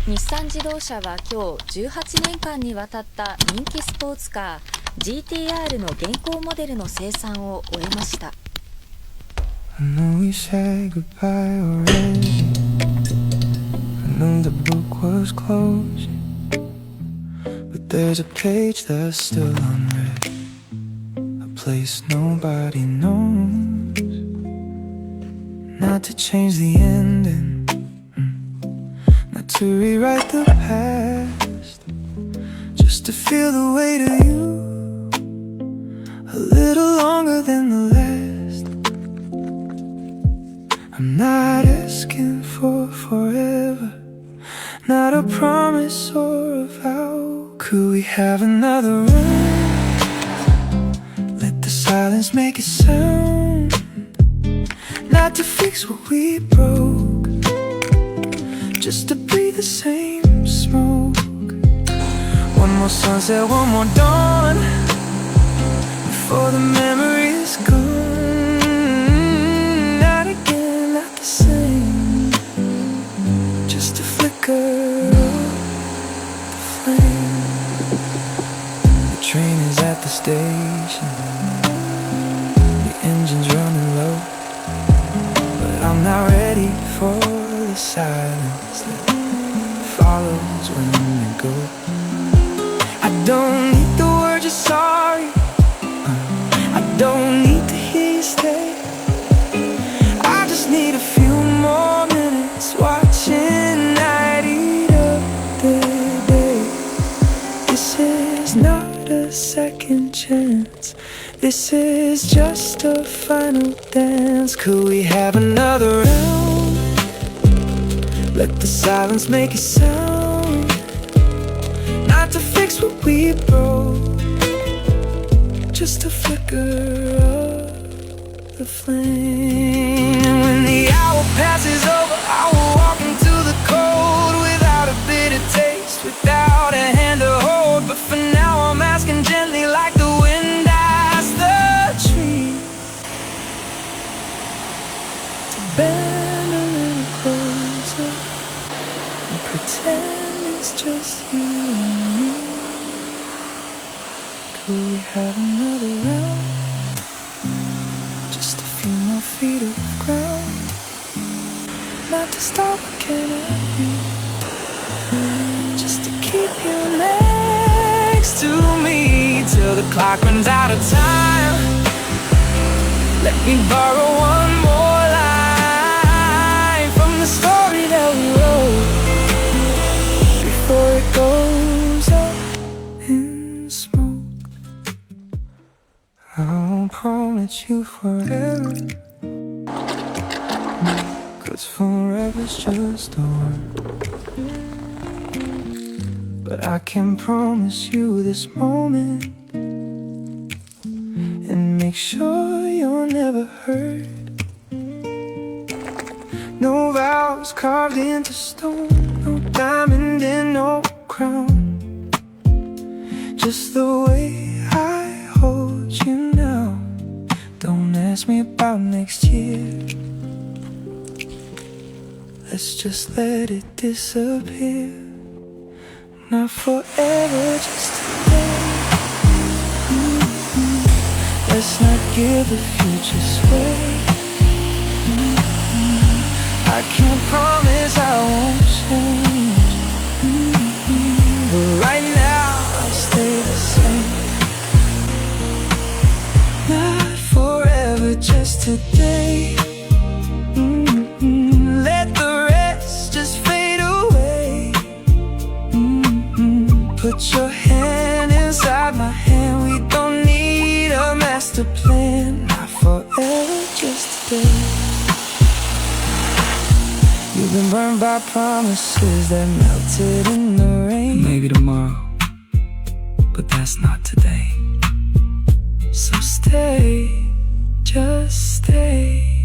日産自動車は今日18年間にわたった人気スポーツカー GTR の現行モデルの生産を終えました。I know we said goodbye already. I know the book was closed, but there's a page that's still unread, a place nobody knows. Not to change the ending, not to rewrite the past, just to feel the weight of you a little longer than the last. I'm not asking for forever, not a promise or a vow. Could we have another round? Let the silence make a sound, not to fix what we broke, just to breathe the same smoke. One more sunset, one more dawn, before the memory is gone. Not again, not the same, just a flicker of the flame. The train is at the station, the engine's running low, but I'm not ready for the silence that follows when you go. I don't need the words you're sorry, I don't need to hear you stay. I just need a few more minutes watching night eat up the day. This is not a second chance, this is just a final dance. Could we have another round? Let the silence make a sound, not to fix what we broke, just a flicker of the flame. And when the hour passes over, I will walk into the cold, without a bitter taste, without a hand to hold. But for now I'm asking gently, like the wind asks the tree, to bend a little closer and pretend it's just you and me. Could we have another round? Just a few more feet of ground, not to stop looking at you, just to keep you next to me till the clock runs out of time. Let me borrow one more line from the story that we wrote before it goes up in smoke. I won't promise you forever, 'cause forever's just a word. But I can promise you this moment, and make sure you're never hurt. No vows carved into stone, no diamond and no crown, just the way I hold you now. Don't ask me about next year, let's just let it disappear. Not forever, just today. Let's not give the future sway. I can't promise I won't change, but right now I'll stay the same. Not forever, just today. Let the rest just fade away. Put your hand inside my hand, we don't need a master plan. Not forever, just today. You've been burned by promises that melted in the rain. Maybe tomorrow, but that's not today. So stay, just stay.